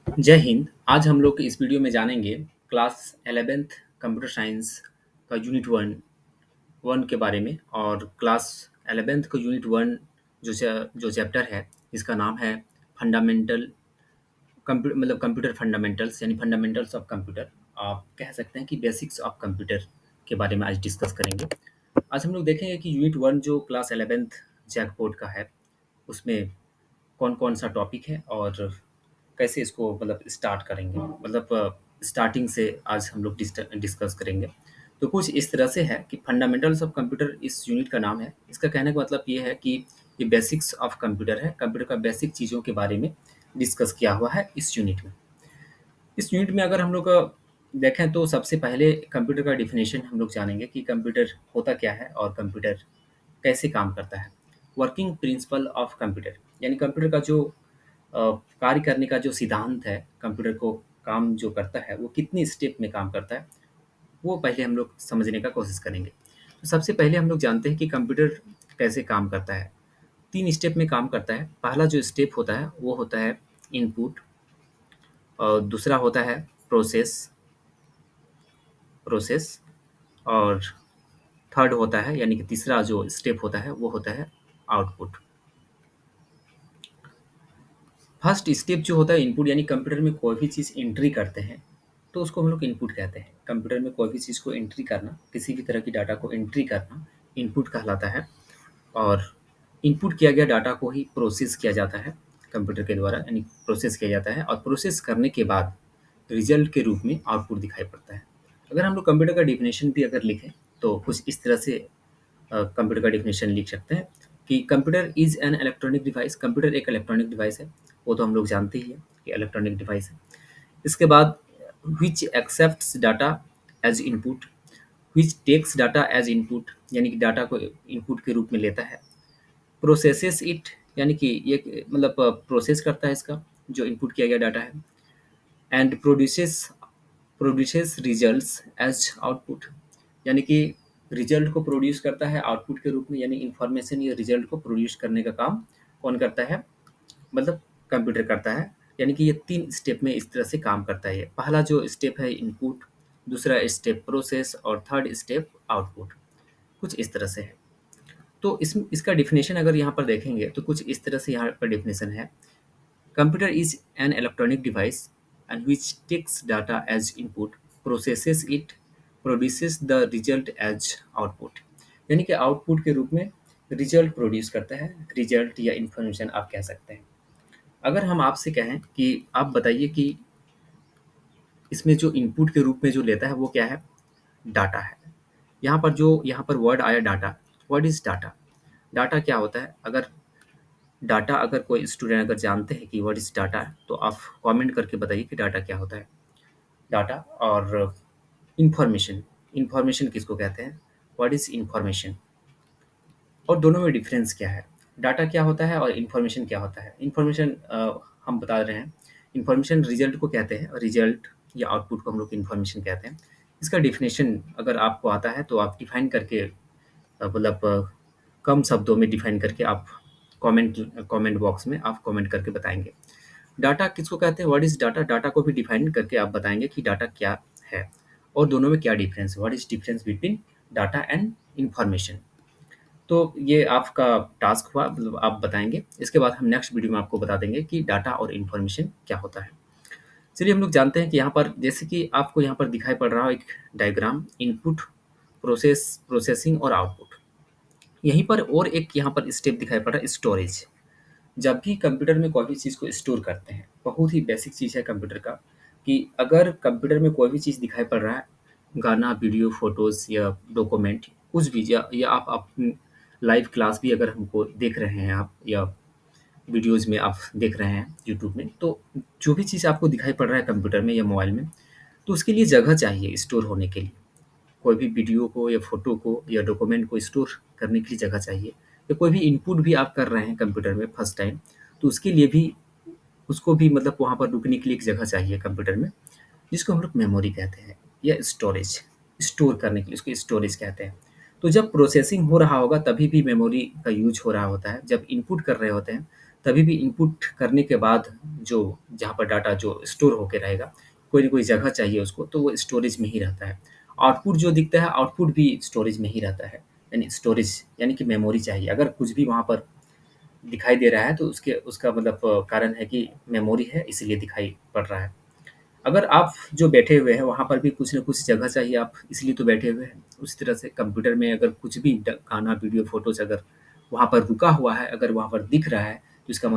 जय हिंद। आज हम लोग इस वीडियो में जानेंगे क्लास 11th कंप्यूटर साइंस का यूनिट वन वन के बारे में। और क्लास 11th का यूनिट वन जो चैप्टर है, इसका नाम है फंडामेंटल कंप्यूटर फंडामेंटल्स, यानी फंडामेंटल्स ऑफ कंप्यूटर। आप कह सकते हैं कि बेसिक्स ऑफ कंप्यूटर के बारे में आज डिस्कस करेंगे। आज हम लोग देखेंगे कि यूनिट वन जो क्लास 11th जैक बोर्ड का है, उसमें कौन कौन सा टॉपिक है और कैसे इसको स्टार्ट करेंगे। स्टार्टिंग से आज हम लोग डिस्कस करेंगे। तो कुछ इस तरह से है कि फंडामेंटल्स ऑफ कंप्यूटर इस यूनिट का नाम है। इसका कहने का मतलब ये है कि ये बेसिक्स ऑफ कंप्यूटर है, कंप्यूटर का बेसिक चीज़ों के बारे में डिस्कस किया हुआ है इस यूनिट में। इस यूनिट में अगर हम लोग देखें तो सबसे पहले कंप्यूटर का डिफिनेशन हम लोग जानेंगे कि कंप्यूटर होता क्या है और कंप्यूटर कैसे काम करता है। वर्किंग प्रिंसिपल ऑफ कंप्यूटर, यानी कंप्यूटर का जो कार्य करने का जो सिद्धांत है, कंप्यूटर को काम जो करता है वो कितनी स्टेप में काम करता है, वो पहले हम लोग समझने का कोशिश करेंगे। तो सबसे पहले हम लोग जानते हैं कि कंप्यूटर कैसे काम करता है। 3 स्टेप में काम करता है। पहला जो स्टेप होता है वो होता है इनपुट, और दूसरा होता है प्रोसेस प्रोसेस और थर्ड होता है, यानी कि तीसरा जो स्टेप होता है वो होता है आउटपुट। फर्स्ट स्टेप जो होता है इनपुट, यानी कंप्यूटर में कोई भी चीज़ एंट्री करते हैं तो उसको हम लोग इनपुट कहते हैं। कंप्यूटर में कोई भी चीज़ को एंट्री करना, किसी भी तरह की डाटा को एंट्री करना इनपुट कहलाता है। और इनपुट किया गया डाटा को ही प्रोसेस किया जाता है कंप्यूटर के द्वारा, यानी प्रोसेस किया जाता है। और प्रोसेस करने के बाद रिजल्ट के रूप में आउटपुट दिखाई पड़ता है। अगर हम लोग कंप्यूटर का डिफिनेशन भी अगर लिखें तो कुछ इस तरह से कंप्यूटर का डिफिनेशन लिख सकते हैं कि computer is an electronic device. Computer एक इलेक्ट्रॉनिक डिवाइस है, वो तो हम लोग जानते ही हैं कि इलेक्ट्रॉनिक डिवाइस है। इसके बाद which accepts data as input, which takes data as input, यानी कि डाटा को इनपुट के रूप में लेता है। प्रोसेसेस इट, यानी कि ये प्रोसेस करता है इसका जो इनपुट किया गया डाटा है। And produces results as output, यानी कि रिजल्ट को प्रोड्यूस करता है आउटपुट के रूप में, यानी इंफॉर्मेशन या रिजल्ट को प्रोड्यूस करने का काम कौन करता है, कंप्यूटर करता है। यानी कि ये 3 स्टेप में इस तरह से काम करता है। ये पहला जो स्टेप है इनपुट, दूसरा स्टेप प्रोसेस और थर्ड स्टेप आउटपुट। कुछ इस तरह से है। तो इसका डिफिनेशन अगर यहाँ पर देखेंगे तो कुछ इस तरह से यहाँ पर डिफिनेशन है। Computer is an electronic device and which takes data as input, processes it, produces the result as output, यानी कि आउटपुट के रूप में रिजल्ट प्रोड्यूस करता है। रिजल्ट या इंफॉर्मेशन आप कह सकते हैं। अगर हम आपसे कहें कि आप बताइए कि इसमें जो इनपुट के रूप में जो लेता है वो क्या है, डाटा है। यहाँ पर वर्ड आया data. What is data? Data क्या होता है? अगर कोई स्टूडेंट अगर जानते हैं कि व्हाट इज डाटा, तो आप कमेंट करके बताइए कि डाटा क्या होता है। डाटा और इंफॉर्मेशन, इंफॉर्मेशन किसको कहते हैं, व्हाट इज इंफॉर्मेशन, और दोनों में डिफरेंस क्या है। डाटा क्या होता है और इन्फॉर्मेशन क्या होता है। इन्फॉर्मेशन हम बता रहे हैं, इन्फॉर्मेशन रिजल्ट को कहते हैं और रिजल्ट या आउटपुट को हम लोग इन्फॉर्मेशन कहते हैं। इसका डिफिनेशन अगर आपको आता है तो आप डिफाइन करके कम शब्दों में डिफाइन करके आप कमेंट कमेंट बॉक्स में आप कमेंट करके बताएंगे। डाटा किसको कहते हैं, व्हाट इज़ डाटा, डाटा को भी डिफाइन करके आप बताएंगे कि डाटा क्या है और दोनों में क्या डिफरेंस है, what is difference between data and information. तो ये आपका टास्क हुआ, आप बताएंगे। इसके बाद हम नेक्स्ट वीडियो में आपको बता देंगे कि डाटा और इन्फॉर्मेशन क्या होता है। चलिए हम लोग जानते हैं कि यहाँ पर जैसे कि आपको यहाँ पर दिखाई पड़ रहा है एक डायग्राम, इनपुट, प्रोसेसिंग और आउटपुट। यहीं पर और एक यहाँ पर स्टेप दिखाई पड़ रहा है, स्टोरेज। जब भी कंप्यूटर में कोई भी चीज़ को स्टोर करते हैं, बहुत ही बेसिक चीज़ है कंप्यूटर का, कि अगर कंप्यूटर में कोई भी चीज़ दिखाई पड़ रहा है, गाना, वीडियो, फोटोज़ या डॉक्यूमेंट, कुछ भी, या आप अपनी लाइव क्लास भी अगर हमको देख रहे हैं आप, या वीडियोज़ में आप देख रहे हैं यूट्यूब में, तो जो भी चीज़ आपको दिखाई पड़ रहा है कंप्यूटर में या मोबाइल में, तो उसके लिए जगह चाहिए स्टोर होने के लिए। कोई भी वीडियो को या फ़ोटो को या डॉक्यूमेंट को स्टोर करने के लिए जगह चाहिए, या कोई भी इनपुट भी आप कर रहे हैं कंप्यूटर में फर्स्ट टाइम, तो उसके लिए भी उसको भी वहाँ पर रुकने के लिए एक जगह चाहिए कंप्यूटर में, जिसको हम लोग मेमोरी कहते हैं, या स्टोरेज। स्टोर करने के लिए उसको स्टोरेज कहते हैं। तो जब प्रोसेसिंग हो रहा होगा तभी भी मेमोरी का यूज हो रहा होता है। जब इनपुट कर रहे होते हैं तभी भी इनपुट करने के बाद जो जहाँ पर डाटा जो स्टोर होके रहेगा, कोई न कोई जगह चाहिए उसको, तो वो स्टोरेज में ही रहता है। आउटपुट जो दिखता है, आउटपुट भी स्टोरेज में ही रहता है, यानी स्टोरेज यानी कि मेमोरी चाहिए। अगर कुछ भी वहाँ पर दिखाई दे रहा है तो उसके उसका मतलब कारण है कि मेमोरी है, इसलिए दिखाई पड़ रहा है। अगर आप जो बैठे हुए हैं वहाँ पर भी कुछ न कुछ जगह चाहिए, आप इसलिए तो बैठे हुए हैं। उसी तरह से कंप्यूटर में अगर कुछ भी गाना, वीडियो, फ़ोटोज़ अगर वहाँ पर रुका हुआ है, अगर वहाँ पर दिख रहा है, तो इसका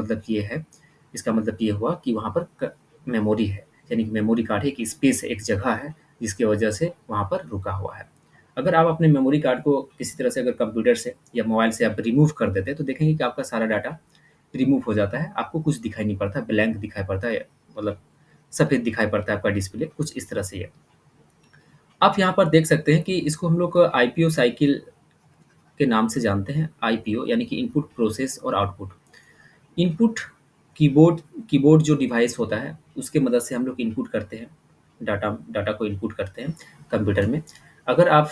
मतलब ये हुआ कि वहाँ पर मेमोरी है, यानी कि मेमोरी कार्ड है, एक स्पेस है, एक जगह है जिसकी वजह से वहाँ पर रुका हुआ है। अगर आप अपने मेमोरी कार्ड को किसी तरह से अगर कंप्यूटर से या मोबाइल से आप रिमूव कर देते हैं, तो देखेंगे कि आपका सारा डाटा रिमूव हो जाता है, आपको कुछ दिखाई नहीं पड़ता, ब्लैंक दिखाई पड़ता है, मतलब सफ़ेद दिखाई पड़ता है आपका डिस्प्ले, कुछ इस तरह से है। आप यहाँ पर देख सकते हैं कि इसको हम लोग आईपीओ साइकिल के नाम से जानते हैं। आईपीओ यानी कि इनपुट, प्रोसेस और आउटपुट। इनपुट कीबोर्ड कीबोर्ड जो डिवाइस होता है, उसके मदद से हम लोग इनपुट करते हैं, डाटा डाटा को इनपुट करते हैं कंप्यूटर में। अगर आप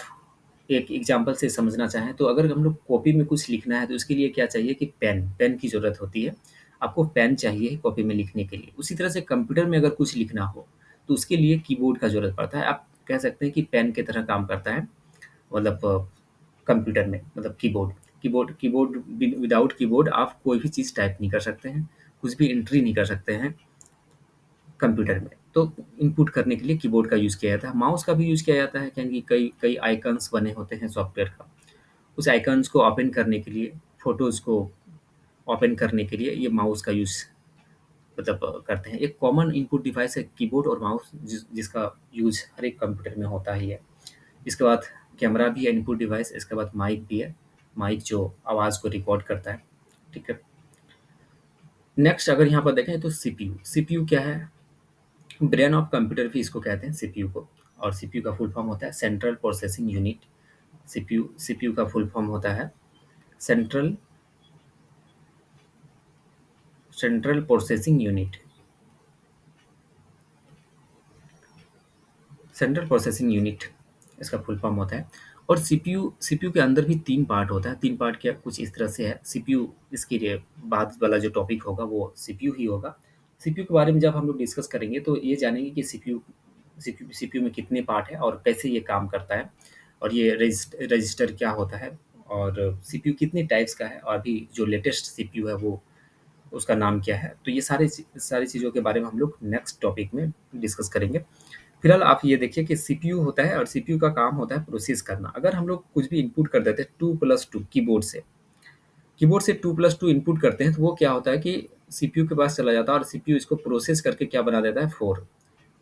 एक एग्ज़ाम्पल से समझना चाहें, तो अगर हम लोग कॉपी में कुछ लिखना है, तो उसके लिए क्या चाहिए कि पेन की ज़रूरत होती है। आपको पेन चाहिए कॉपी में लिखने के लिए। उसी तरह से कंप्यूटर में अगर कुछ लिखना हो, तो उसके लिए कीबोर्ड का ज़रूरत पड़ता है। आप कह सकते हैं कि पेन की तरह काम करता है, मतलब कंप्यूटर में, मतलब कीबोर्ड विदाउट कीबोर्ड आप कोई भी चीज़ टाइप नहीं कर सकते हैं, कुछ भी एंट्री नहीं कर सकते हैं कंप्यूटर में। तो इनपुट करने के लिए कीबोर्ड का यूज़ किया जाता है। माउस का भी यूज़ किया जाता है, क्योंकि कई कई आइकन्स बने होते हैं सॉफ्टवेयर का। उस आइकन्स को ओपन करने के लिए, फ़ोटोज़ को ओपन करने के लिए ये माउस का यूज़ मतलब करते हैं। एक कॉमन इनपुट डिवाइस है कीबोर्ड और माउस, जिसका यूज़ हर एक कंप्यूटर में होता ही है। इसके बाद कैमरा भी है इनपुट डिवाइस, इसके बाद माइक भी है, माइक जो आवाज़ को रिकॉर्ड करता है, ठीक है। नेक्स्ट अगर यहाँ पर देखें तो सीपीयू क्या है? ब्रेन ऑफ कंप्यूटर भी इसको कहते हैं, सीपीयू को। और सीपीयू का फुल फॉर्म होता है सेंट्रल प्रोसेसिंग यूनिट। सीपीयू का फुल फॉर्म होता है central central processing unit. Central processing unit इसका फुल फॉर्म होता है। और सीपीयू के अंदर भी 3 पार्ट होता है। 3 पार्ट क्या, कुछ इस तरह से है। सीपीयू, इसके लिए बाद वाला जो टॉपिक होगा वो सीपीयू ही होगा। सीपीयू के बारे में जब हम लोग डिस्कस करेंगे, तो ये जानेंगे कि सीपीयू में कितने पार्ट हैं और कैसे ये काम करता है, और ये रजिस्टर क्या होता है, और सीपीयू कितने टाइप्स का है, और अभी जो लेटेस्ट सीपीयू है वो उसका नाम क्या है। तो ये सारी चीज़ों के बारे में हम लोग नेक्स्ट टॉपिक में डिस्कस करेंगे। फिलहाल आप ये देखिए कि सीपीयू होता है, और सीपीयू का काम होता है प्रोसेस करना। अगर हम लोग कुछ भी इनपुट कर देते हैं 2+2 कीबोर्ड से 2+2 इनपुट करते हैं, तो वो क्या होता है कि सीपीयू के पास चला जाता है, और सीपीयू इसको प्रोसेस करके क्या बना देता है, 4।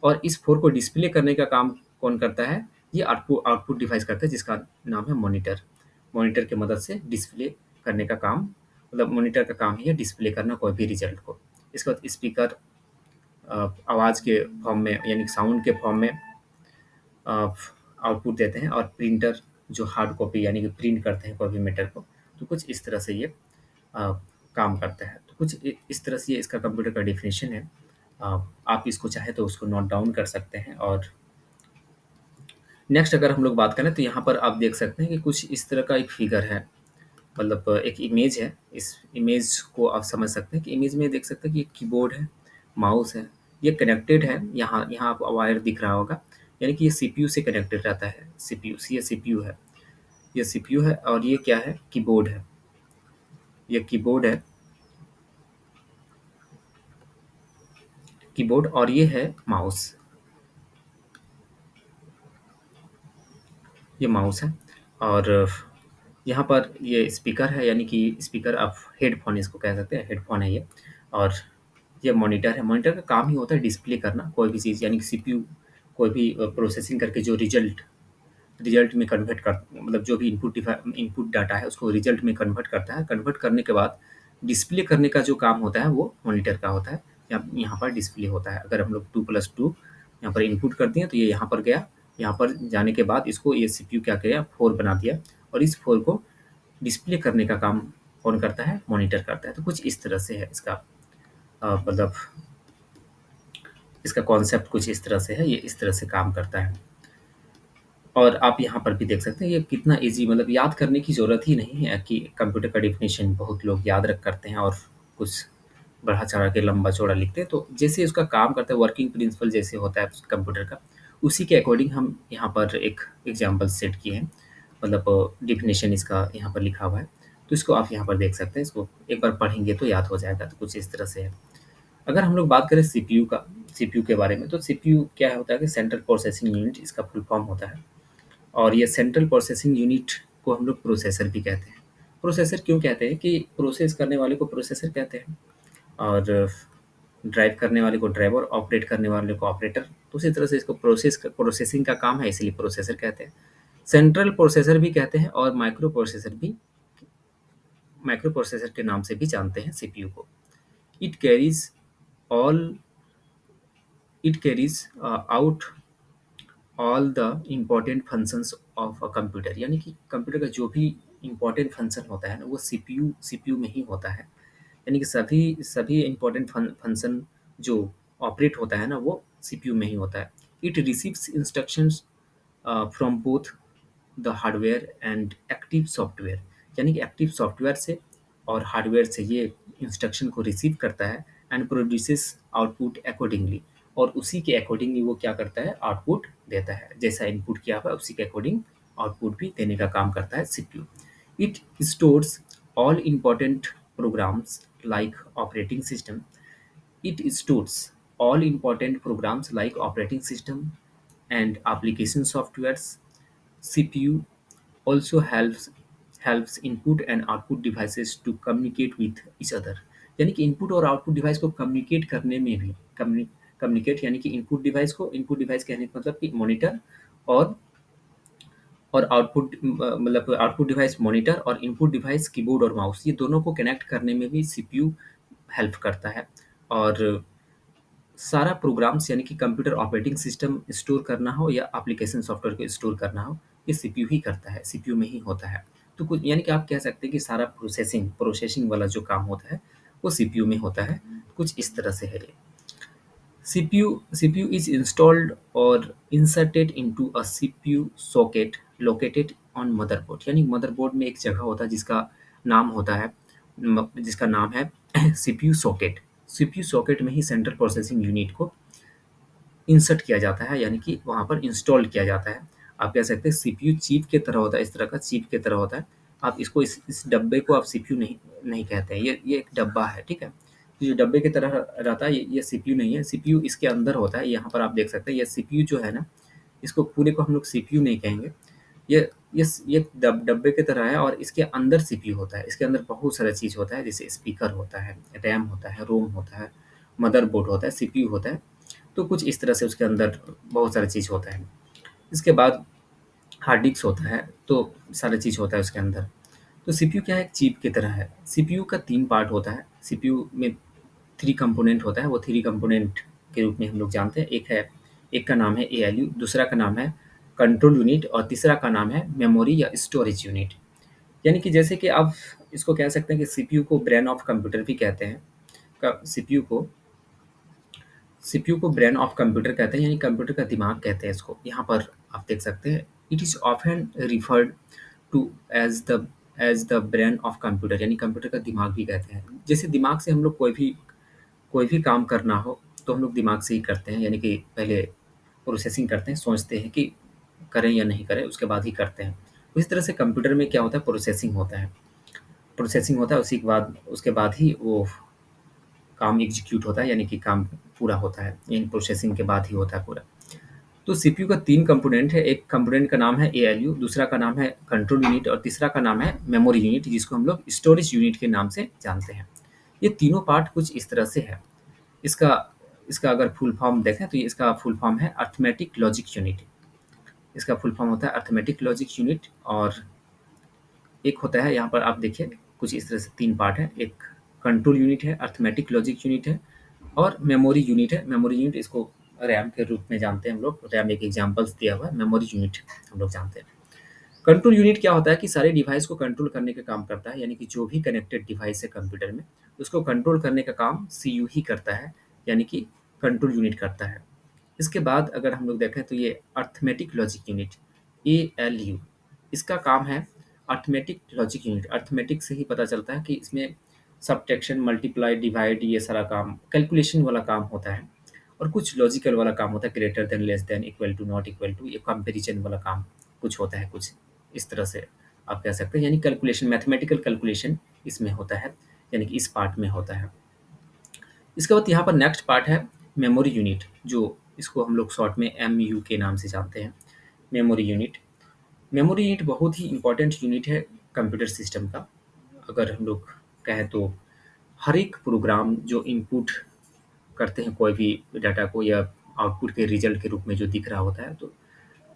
और इस 4 को डिस्प्ले करने का काम कौन करता है? ये आउटपुट आउटपुट डिवाइस करता है, जिसका नाम है मॉनिटर। मॉनिटर की मदद से डिस्प्ले करने का काम, मतलब मॉनिटर का काम ही है डिस्प्ले करना कोई भी रिजल्ट को। इसके बाद स्पीकर आवाज़ के फॉर्म में, यानी साउंड के फॉर्म में आउटपुट देते हैं, और प्रिंटर जो हार्ड कॉपी यानी कि प्रिंट करते हैं कोई भी मैटर को। तो कुछ इस तरह से ये अ, काम करता है। तो कुछ इस तरह से ये इसका कंप्यूटर का डेफिनेशन है। आप इसको चाहे तो उसको नोट डाउन कर सकते हैं। और नेक्स्ट अगर हम लोग बात करें, तो यहाँ पर आप देख सकते हैं कि कुछ इस तरह का एक फिगर है, मतलब एक इमेज है। इस इमेज को आप समझ सकते हैं कि इमेज में देख सकते हैं कि एक कीबोर्ड है, माउस है, ये कनेक्टेड है। यहाँ यहाँ आपको वायर दिख रहा होगा, यानी कि ये सीपीयू से कनेक्टेड रहता है। सीपीयू से, ये सीपीयू है, ये सीपीयू है, और ये क्या है, कीबोर्ड है। ये कीबोर्ड और ये है माउस। ये माउस है, और यहाँ पर ये स्पीकर है, यानी कि स्पीकर, आप हेडफ़ोन इसको कह सकते हैं, हेडफ़ोन है ये। और ये मॉनिटर है। मॉनिटर का काम ही होता है डिस्प्ले करना कोई भी चीज़, यानी कि सीपीयू कोई भी प्रोसेसिंग करके जो रिज़ल्ट रिज़ल्ट में कन्वर्ट कर, मतलब जो भी इनपुट डाटा है उसको रिज़ल्ट में कन्वर्ट करता है। कन्वर्ट करने के बाद डिस्प्ले करने का जो काम होता है वो मॉनिटर का होता है। यहाँ पर डिस्प्ले होता है। अगर हम लोग 2+2 यहाँ पर इनपुट कर दिए, तो ये यहाँ पर गया। यहाँ पर जाने के बाद इसको ये सीपीयू क्या किया, 4 बना दिया, और इस 4 को डिस्प्ले करने का काम कौन करता है, मॉनिटर करता है। तो कुछ इस तरह से है इसका मतलब इसका कॉन्सेप्ट कुछ इस तरह से है, ये इस तरह से काम करता है। और आप यहाँ पर भी देख सकते हैं ये कितना ईज़ी, मतलब याद करने की ज़रूरत ही नहीं है कि कंप्यूटर का डेफ़िनेशन बहुत लोग याद रख करते हैं, और कुछ बढ़ा-चढ़ा के लंबा-चौड़ा लिखते हैं, तो जैसे उसका काम करता है वर्किंग प्रिंसिपल जैसे होता है कंप्यूटर का, उसी के अकॉर्डिंग हम यहाँ पर एक एग्ज़ाम्पल सेट किए हैं। मतलब डेफ़िनेशन इसका यहाँ पर लिखा हुआ है, तो इसको आप यहाँ पर देख सकते हैं। इसको एक बार पढ़ेंगे तो याद हो जाएगा, तो कुछ इस तरह से है। अगर हम लोग बात करें सीपीयू का, सीपीयू के बारे में, तो सीपीयू क्या होता है कि सेंट्रल प्रोसेसिंग यूनिट इसका फुल फॉर्म होता है। और ये सेंट्रल प्रोसेसिंग यूनिट को हम लोग प्रोसेसर भी कहते हैं। प्रोसेसर क्यों कहते हैं कि प्रोसेस करने वाले को प्रोसेसर कहते हैं, और ड्राइव करने वाले को ड्राइवर, ऑपरेट करने वाले को ऑपरेटर। तो उसी तरह से इसको प्रोसेसिंग का काम है, इसलिए प्रोसेसर कहते हैं। सेंट्रल प्रोसेसर भी कहते हैं, और माइक्रो प्रोसेसर के नाम से भी जानते हैं सीपीयू को। It carries all it carries out all the important functions of a computer, यानी कि कंप्यूटर का जो भी इम्पोर्टेंट फंक्शन होता है ना, वो सीपीयू में ही होता है। यानी कि सभी सभी इम्पोर्टेंट फंक्शन जो ऑपरेट होता है ना, वो सीपीयू में ही होता है। It receives instructions from both the hardware and active software, यानी कि एक्टिव सॉफ्टवेयर से और हार्डवेयर से ये इंस्ट्रक्शन को रिसीव करता है, एंड प्रोड्यूसेस आउटपुट अकॉर्डिंगली, और उसी के अकॉर्डिंगली वो क्या करता है, आउटपुट देता है। जैसा इनपुट किया हुआ है उसी के अकॉर्डिंग आउटपुट भी देने का काम करता है CPU. It stores all important programs like operating system. It stores all important programs like operating system and application softwares. CPU also helps input and output devices to communicate with each other. यानी कि input और output device को communicate करने में भी communicate, यानी कि input device कहने का मतलब कि मॉनिटर, और मतलब आउटपुट डिवाइस मॉनिटर, और इनपुट डिवाइस कीबोर्ड और माउस, ये दोनों को कनेक्ट करने में भी सीपीयू हेल्प करता है। और सारा प्रोग्राम्स, यानी कि कंप्यूटर ऑपरेटिंग सिस्टम स्टोर करना हो या एप्लीकेशन सॉफ्टवेयर को स्टोर करना हो, ये सीपीयू ही करता है, सीपीयू में ही होता है। तो कुछ, यानी कि आप कह सकते हैं कि सारा प्रोसेसिंग वाला जो काम होता है वो सीपीयू में होता है। कुछ इस तरह से है ये। CPU is installed or inserted into a CPU socket located on motherboard, यानी मदरबोर्ड में एक जगह होता है जिसका नाम है सीपीयू सॉकेट। सीपीयू सॉकेट में ही सेंट्रल प्रोसेसिंग यूनिट को इंसर्ट किया जाता है, यानी कि वहाँ पर इंस्टॉल किया जाता है। आप कह सकते हैं सीपीयू चिप की तरह होता है, इस तरह का चिप की तरह होता है। आप इसको इस डब्बे को आप सीपीयू नहीं नहीं कहते हैं, ये एक डब्बा है, ठीक है। ये जो डब्बे की तरह रहता है, ये सीपीयू नहीं है, सीपीयू इसके अंदर होता है। यहाँ पर आप देख सकते हैं, ये सीपीयू जो है ना, इसको पूरे को हम लोग सीपीयू नहीं कहेंगे। ये ये डब्बे की तरह है, और इसके अंदर सीपीयू होता है। इसके अंदर बहुत सारा चीज़ होता है, जैसे स्पीकर होता है, रैम होता है, रोम होता है, मदरबोर्ड होता है, सीपीयू होता है। तो कुछ इस तरह से उसके अंदर बहुत सारी चीज़ होता है। इसके बाद हार्ड डिस्क होता है, तो सारी चीज़ होता है उसके अंदर। तो सीपीयू क्या है, एक चिप की तरह है। सीपीयू का 3 पार्ट होता है। सीपीयू में 3 कंपोनेंट होता है, वो 3 कंपोनेंट के रूप में हम लोग जानते हैं। एक का नाम है एएलयू, दूसरा का नाम है कंट्रोल यूनिट, और तीसरा का नाम है मेमोरी या स्टोरेज यूनिट। यानी कि जैसे कि आप इसको कह सकते हैं कि सीपीयू को ब्रेन ऑफ कंप्यूटर भी कहते हैं। क सीपीयू को ब्रेन ऑफ कंप्यूटर कहते हैं, यानी कंप्यूटर का दिमाग कहते हैं इसको। यहाँ पर आप देख सकते हैं, it is often referred to as the brain of computer, यानी कंप्यूटर का दिमाग भी कहते हैं। जैसे दिमाग से हम लोग कोई भी काम करना हो तो हम लोग दिमाग से ही करते हैं, यानी कि पहले प्रोसेसिंग करते हैं, सोचते हैं कि करें या नहीं करें, उसके बाद ही करते हैं। उसी तरह से कंप्यूटर में क्या होता है, प्रोसेसिंग होता है, उसी के बाद उसके बाद ही वो काम एग्जीक्यूट होता है, यानी कि काम पूरा होता है, यानी प्रोसेसिंग के बाद ही होता है पूरा। तो सीपीयू का 3 कंपोनेंट है। एक कंपोनेंट का नाम है एएलयू, दूसरा का नाम है कंट्रोल यूनिट, और तीसरा का नाम है मेमोरी यूनिट, जिसको हम लोग स्टोरेज यूनिट के नाम से जानते हैं। ये तीनों पार्ट कुछ इस तरह से है। इसका इसका अगर फुल फॉर्म देखें तो ये इसका फुल फॉर्म है अरिथमेटिक लॉजिक यूनिट। इसका फुल फॉर्म होता है अरिथमेटिक लॉजिक यूनिट। और एक होता है, यहाँ पर आप देखिए कुछ इस तरह से 3 पार्ट है। एक कंट्रोल यूनिट है, अरिथमेटिक लॉजिक यूनिट है, और मेमोरी यूनिट है। मेमोरी यूनिट इसको रैम के रूप में जानते हैं हम लोग। रैम एक एग्जांपल्स दिया हुआ है, मेमोरी यूनिट हम लोग जानते हैं। कंट्रोल यूनिट क्या होता है कि सारे डिवाइस को कंट्रोल करने का काम करता है, यानी कि जो भी कनेक्टेड डिवाइस है कंप्यूटर में, उसको कंट्रोल करने का काम सीयू ही करता है, यानी कि कंट्रोल यूनिट करता है। इसके बाद अगर हम लोग देखें तो ये अरिथमेटिक लॉजिक यूनिट एएलयू, इसका काम है अरिथमेटिक लॉजिक यूनिट। अरिथमेटिक से ही पता चलता है कि इसमें सब्ट्रैक्शन, मल्टीप्लाई, डिवाइड, ये सारा काम कैलकुलेशन वाला काम होता है। और कुछ लॉजिकल वाला काम होता है, greater than, less than, equal to, not equal to, ये कंपैरिजन वाला काम कुछ होता है, कुछ इस तरह से आप कह सकते हैं। यानी कैलकुलेशन, मैथमेटिकल कैलकुलेशन इसमें होता है, यानी कि इस पार्ट में होता है। इसके बाद यहाँ पर नेक्स्ट पार्ट है मेमोरी यूनिट, जो इसको हम लोग शॉर्ट में एमयू के नाम से जानते हैं, मेमोरी यूनिट। मेमोरी यूनिट बहुत ही इम्पोर्टेंट यूनिट है कंप्यूटर सिस्टम का। अगर हम लोग कहें तो हर एक प्रोग्राम जो इनपुट करते हैं कोई भी डाटा को, या आउटपुट के रिजल्ट के रूप में जो दिख रहा होता है, तो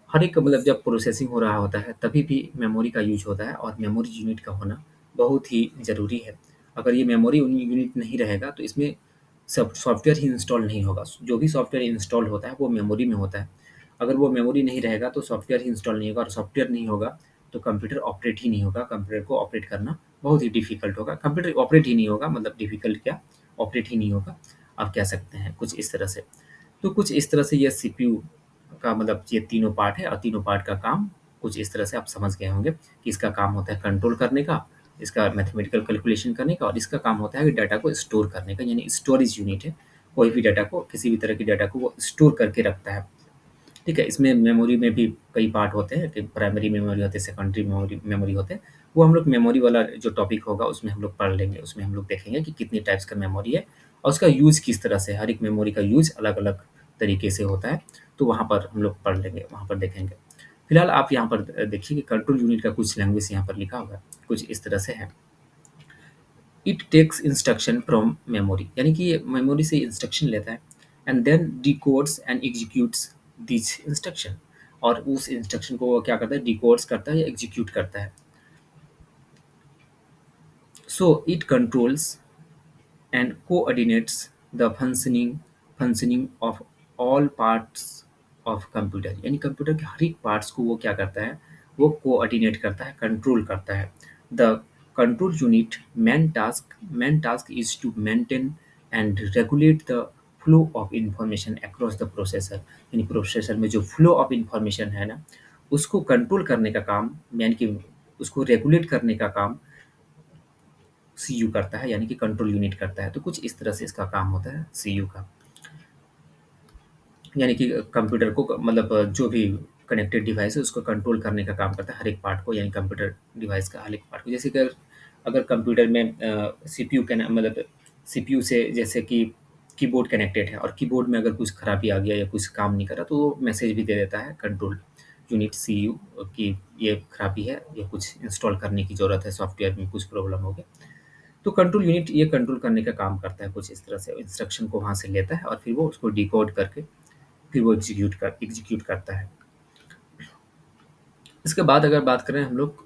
हर एक मतलब जब प्रोसेसिंग हो रहा होता है तभी भी मेमोरी का यूज होता है, और मेमोरी यूनिट का होना बहुत ही ज़रूरी है। अगर ये मेमोरी यूनिट नहीं रहेगा तो इसमें सब सॉफ्टवेयर ही इंस्टॉल नहीं होगा। जो भी सॉफ्टवेयर इंस्टॉल होता है वो मेमोरी में होता है। अगर वो मेमोरी नहीं रहेगा तो सॉफ्टवेयर ही इंस्टॉल नहीं होगा, और सॉफ्टवेयर नहीं होगा तो कंप्यूटर ऑपरेट ही नहीं होगा। कंप्यूटर को ऑपरेट करना बहुत ही डिफ़िकल्ट होगा। कंप्यूटर ऑपरेट ही नहीं होगा, मतलब डिफ़िकल्ट क्या, ऑपरेट ही नहीं होगा, आप कह सकते हैं कुछ इस तरह से। तो कुछ इस तरह से ये सीपीयू का मतलब ये तीनों पार्ट है, और तीनों पार्ट का काम कुछ इस तरह से आप समझ गए होंगे कि इसका काम होता है कंट्रोल करने का, इसका मैथमेटिकल कैलकुलेशन करने का, और इसका काम होता है कि डाटा को स्टोर करने का, यानी स्टोरेज यूनिट है। कोई भी डाटा को, किसी भी तरह की डाटा को वो स्टोर करके रखता है। ठीक है, इसमें मेमोरी में भी कई पार्ट होते हैं कि प्राइमरी मेमोरी होते हैं, सेकेंडरी मेमोरी मेमोरी होते हैं। वो हम लोग मेमोरी वाला जो टॉपिक होगा उसमें हम लोग पढ़ लेंगे, उसमें हम लोग देखेंगे कि कितनी टाइप्स का मेमोरी है और उसका यूज़ किस तरह से, हर एक मेमोरी का यूज़ अलग-अलग तरीके से होता है। तो वहाँ पर हम लोग पढ़ लेंगे, वहाँ पर देखेंगे। फिलहाल आप यहाँ पर देखिए कि कंट्रोल यूनिट का कुछ लैंग्वेज यहाँ पर लिखा हुआ है, कुछ इस तरह से है। It takes instruction from memory, यानी कि ये मेमोरी से इंस्ट्रक्शन लेता है, and then decodes and executes this instruction, और उस इंस्ट्रक्शन को वो क्या करता है, डिकोड्स करता है या एग्जीक्यूट करता है। So it controls and coordinates the functioning of all parts of computer, यानी कंप्यूटर के हर एक पार्ट्स को वो क्या करता है, वो कोऑर्डिनेट करता है, कंट्रोल करता है। The control unit main task is to maintain and regulate the flow of information across the processor, यानी प्रोसेसर में जो फ्लो ऑफ इंफॉर्मेशन है ना, उसको कंट्रोल करने का काम, यानी कि उसको रेगुलेट करने का काम सीयू करता है, यानी कि कंट्रोल यूनिट करता है। तो कुछ इस तरह से इसका काम होता है सीयू का, यानी कि कंप्यूटर को मतलब जो भी कनेक्टेड डिवाइस है उसको कंट्रोल करने का काम करता है, हर एक पार्ट को, यानी कंप्यूटर डिवाइस का हर एक पार्ट को। जैसे कि अगर अगर कंप्यूटर में सीपीयू का मतलब सीपीयू से जैसे कि कीबोर्ड कनेक्टेड है, और कीबोर्ड में अगर कुछ खराबी आ गया या कुछ काम नहीं कर रहा तो वो मैसेज भी दे देता है कंट्रोल यूनिट सीयू कि ये खराबी है, ये कुछ इंस्टॉल करने की ज़रूरत है, सॉफ्टवेयर में कुछ प्रॉब्लम हो गया। तो कंट्रोल यूनिट ये कंट्रोल करने का काम करता है, कुछ इस तरह से इंस्ट्रक्शन को वहाँ से लेता है और फिर वो उसको डिकोड करके फिर वो एग्जीक्यूट करता है। इसके बाद अगर बात करें हम लोग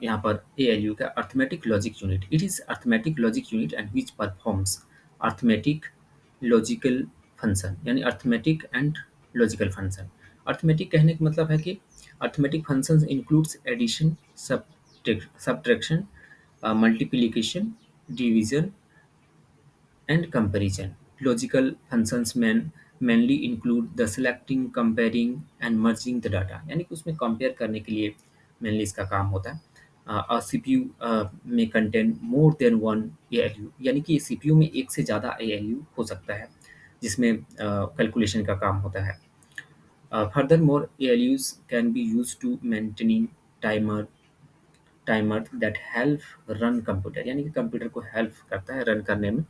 यहाँ पर एएलयू का, arithmetic logic unit. It is arithmetic logic unit and which performs arithmetic logical function, यानी arithmetic and logical function. Arithmetic कहने का मतलब है कि arithmetic functions includes addition, subtraction, multiplication, division and comparison. Logical functions mainly include the selecting, comparing and merging the data, यानी कि उसमें compare करने के लिए मेनली इसका काम होता है। सीपीयू में contain more than one ALU, यानी कि सीपीयू में एक से ज़्यादा एएलयू हो सकता है जिसमें कैलकुलेशन का काम होता है। Further more ALUs can be use to maintaining timer timer that help run computer, यानी कि कंप्यूटर को हेल्प करता है रन करने में,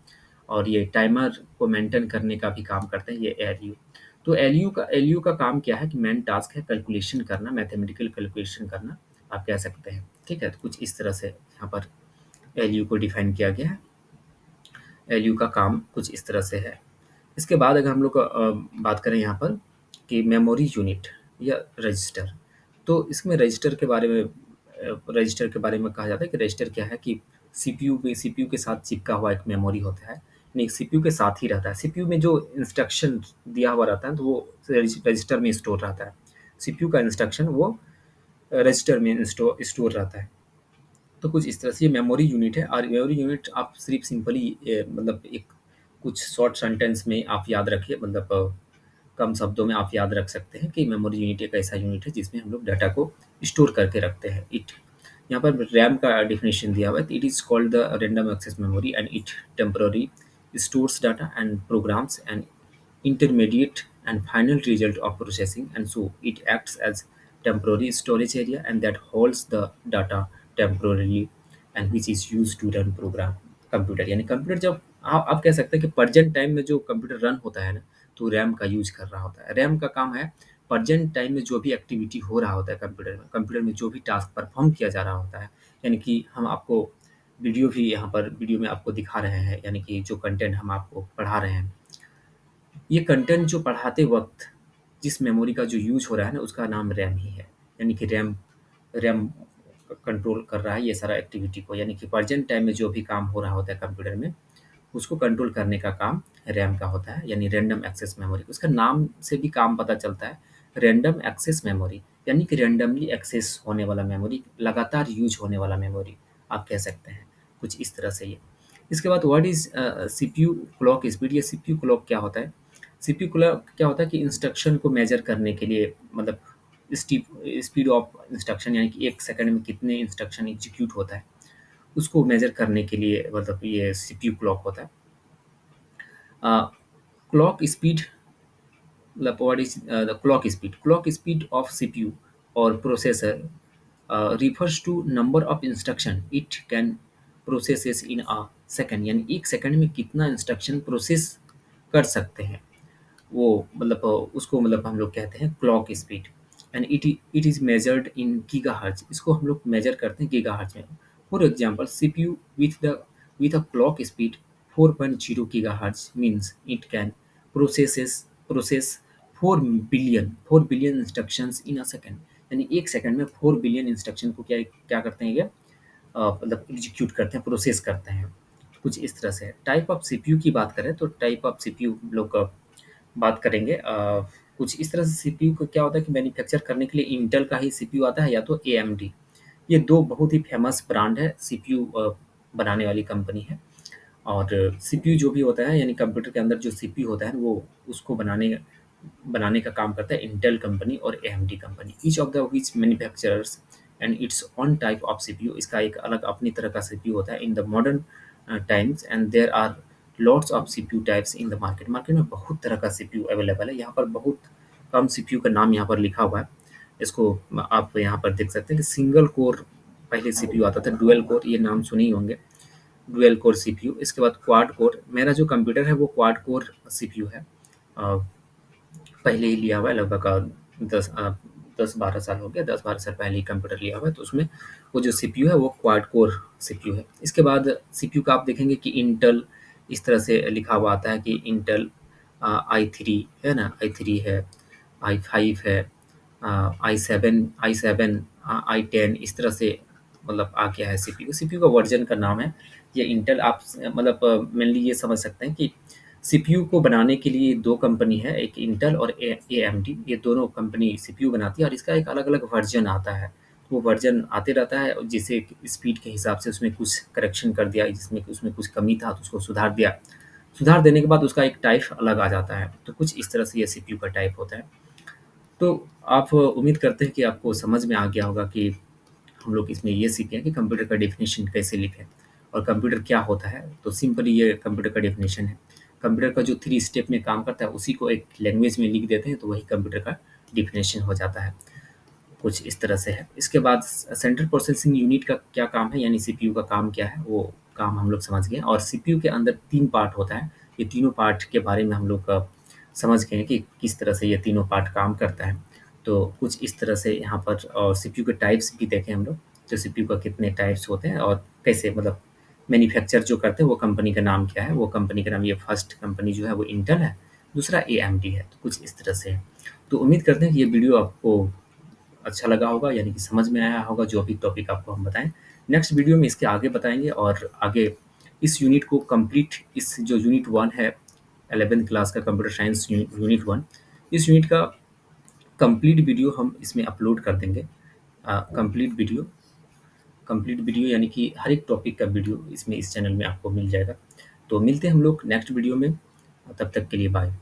और ये टाइमर को मेंटेन करने का भी काम करता है ये एलयू। तो एलयू का काम क्या है कि मेन टास्क है कैलकुलेशन करना, मैथमेटिकल कैलकुलेशन करना, आप कह सकते हैं। ठीक है, तो कुछ इस तरह से यहाँ पर एलयू को डिफाइन किया गया है। एलयू का काम कुछ इस तरह से है। इसके बाद अगर हम लोग बात करें यहाँ पर कि मेमोरी यूनिट या रजिस्टर, तो इसमें रजिस्टर के बारे में कहा जाता है कि रजिस्टर क्या है कि सीपीयू के साथ चिपका हुआ एक मेमोरी होता है, नहीं सीपीयू के साथ ही रहता है। सीपीयू में जो इंस्ट्रक्शन दिया हुआ रहता है तो वो रजिस्टर में स्टोर रहता है। सीपीयू का इंस्ट्रक्शन वो रजिस्टर में स्टोर रहता है। तो कुछ इस तरह से ये मेमोरी यूनिट है, और मेमोरी यूनिट आप सिर्फ सिंपली मतलब एक कुछ शॉर्ट सेंटेंस में आप याद रखिए, मतलब कम शब्दों में आप याद रख सकते हैं कि मेमोरी यूनिट एक ऐसा यूनिट है जिसमें हम लोग डाटा को स्टोर करके रखते हैं। इट यहाँ पर रैम का डेफिनेशन दिया हुआ है, it is called the random access memory and it temporary stores data and programs and intermediate and final result of processing, and so it acts as temporary storage area and that holds the data temporarily and which is used to run program computer. यानी computer जब आप कह सकते हैं कि present time में जो computer run होता है ना, तो रैम का यूज कर रहा होता है। रैम का काम है प्रेजेंट टाइम में जो भी एक्टिविटी हो रहा होता है कंप्यूटर में जो भी टास्क परफॉर्म किया जा रहा होता है, यानी कि हम आपको वीडियो भी यहाँ पर वीडियो में आपको दिखा रहे हैं, यानी कि जो कंटेंट हम आपको पढ़ा रहे हैं, ये कंटेंट जो पढ़ाते वक्त जिस मेमोरी का जो यूज हो रहा है ना, उसका नाम रैम ही है। यानी कि रैम रैम कंट्रोल कर रहा है ये सारा एक्टिविटी को, यानी कि प्रेजेंट टाइम में जो भी काम हो रहा होता है कंप्यूटर में, उसको कंट्रोल करने का काम रैम का होता है, यानी रैंडम एक्सेस मेमोरी। उसका नाम से भी काम पता चलता है, रैंडम एक्सेस मेमोरी, यानी कि रैंडमली एक्सेस होने वाला मेमोरी, लगातार यूज होने वाला मेमोरी आप कह सकते हैं, कुछ इस तरह से ये। इसके बाद what is CPU clock speed. ये सीपीयू क्लॉक क्या होता है? सीपीयू क्लॉक क्या होता है कि इंस्ट्रक्शन को मेजर करने के लिए, मतलब स्पीड ऑफ इंस्ट्रक्शन, यानी कि 1 सेकंड में कितने इंस्ट्रक्शन एग्जीक्यूट होता है, उसको मेजर करने के लिए मतलब ये सीपीयू क्लॉक होता है। Clock speed, like what is the clock speed? Clock speed of CPU or processor refers to number of instruction it can processes in a second, यानी 1 सेकंड में कितना इंस्ट्रक्शन प्रोसेस कर सकते हैं, वो मतलब उसको मतलब हम लोग कहते हैं clock speed. And it is measured in gigahertz, इसको हम लोग मेजर करते हैं गीगाहर्ट्ज में। For example CPU with a clock speed 4.0 gigahertz means it can process 4 billion instructions in a second. यानी 1 सेकंड में 4 बिलियन इंस्ट्रक्शन को क्या क्या करते हैं ये, मतलब एग्जीक्यूट करते हैं, प्रोसेस करते हैं, कुछ इस तरह से। टाइप ऑफ सीपीयू की बात करें तो टाइप ऑफ सीपीयू लोग बात करेंगे, कुछ इस तरह से। सीपीयू को क्या होता है कि मैन्युफैक्चर करने के लिए इंटेल का ही सीपीयू आता है या तो एएमडी। ये दो बहुत ही फेमस ब्रांड है, सीपीयू बनाने वाली कंपनी है। और सीपीयू जो भी होता है, यानी कंप्यूटर के अंदर जो सीपीयू होता है वो उसको बनाने बनाने का काम करता है इंटेल कंपनी और AMD company. Each of the which manufacturers and its own type of CPU, इसका एक अलग अपनी तरह का सीपीयू होता है। In the modern times and there are lots of CPU types in the market. Market में बहुत तरह का सीपीयू अवेलेबल है। यहाँ पर बहुत कम सीपीयू का नाम यहाँ पर लिखा हुआ है, इसको आप यहाँ पर देख सकते हैं कि सिंगल कोर पहले सीपीयू आता था, डुअल कोर, ये नाम सुने ही होंगे, डुअल कोर सीपीयू। इसके बाद क्वाड कोर, मेरा जो कंप्यूटर है वो क्वाड कोर सीपीयू है, अ, पहले ही लिया हुआ है, लगभग 10-12 साल हो गया, 10-12 साल पहले ही कंप्यूटर लिया हुआ है, तो उसमें वो जो सीपीयू है वो क्वाड कोर सीपीयू है। इसके बाद सीपीयू का आप देखेंगे कि इंटेल इस तरह से लिखा हुआ आता है कि इंटेल i3 है ना, i3 है, i5 है, i7 i10, इस तरह से मतलब आ गया है सीपीयू। सीपीयू का वर्जन का नाम है ये इंटेल। आप मतलब मेनली ये समझ सकते हैं कि सीपीयू को बनाने के लिए 2 कंपनी है, एक इंटेल और ए एएमडी, ये दोनों कंपनी सीपीयू बनाती है और इसका एक अलग-अलग वर्जन आता है। वो वर्जन आते रहता है, और जिसे स्पीड के हिसाब से उसमें कुछ करेक्शन कर दिया, जिसमें उसमें कुछ कमी था तो उसको सुधार दिया। सुधार देने के बाद उसका एक टाइप अलग आ जाता है, तो कुछ इस तरह से ये सीपीयू का टाइप होता है। तो आप उम्मीद करते हैं कि आपको समझ में आ गया होगा कि हम लोग इसमें ये सीखे कि कंप्यूटर का डेफिनेशन कैसे लिखें और कंप्यूटर क्या होता है। तो सिंपली ये कंप्यूटर का डेफिनेशन है। कंप्यूटर का जो 3 स्टेप में काम करता है उसी को एक लैंग्वेज में लिख देते हैं, तो वही कंप्यूटर का डेफिनेशन हो जाता है, कुछ इस तरह से है। इसके बाद सेंट्रल प्रोसेसिंग यूनिट का क्या काम है, यानी सीपीयू का काम क्या है, वो काम हम लोग समझ गए। और सीपीयू के अंदर 3 पार्ट होता है, ये तीनों पार्ट के बारे में हम लोग समझ गए हैं कि किस तरह से ये तीनों पार्ट काम करता है। तो कुछ इस तरह से यहाँ पर, और सीपीयू के टाइप्स भी देखें हम लोग, तो सीपीयू का कितने टाइप्स होते हैं और कैसे मतलब मैन्युफैक्चर जो करते हैं वो कंपनी का नाम क्या है, वो कंपनी का नाम, ये फर्स्ट कंपनी जो है वो इंटेल है, दूसरा एएमडी है, तो कुछ इस तरह से है। तो उम्मीद करते हैं कि ये वीडियो आपको अच्छा लगा होगा, यानी कि समझ में आया होगा जो भी टॉपिक आपको हम बताएँ। नेक्स्ट वीडियो में इसके आगे बताएँगे और आगे इस यूनिट को कंप्लीट, इस जो यूनिट 1 है 11th क्लास का कंप्यूटर साइंस यूनिट 1, इस यूनिट का कंप्लीट वीडियो हम इसमें अपलोड कर देंगे। कंप्लीट वीडियो यानी कि हर एक टॉपिक का वीडियो इसमें इस चैनल में आपको मिल जाएगा। तो मिलते हैं हम लोग नेक्स्ट वीडियो में, तब तक के लिए बाय।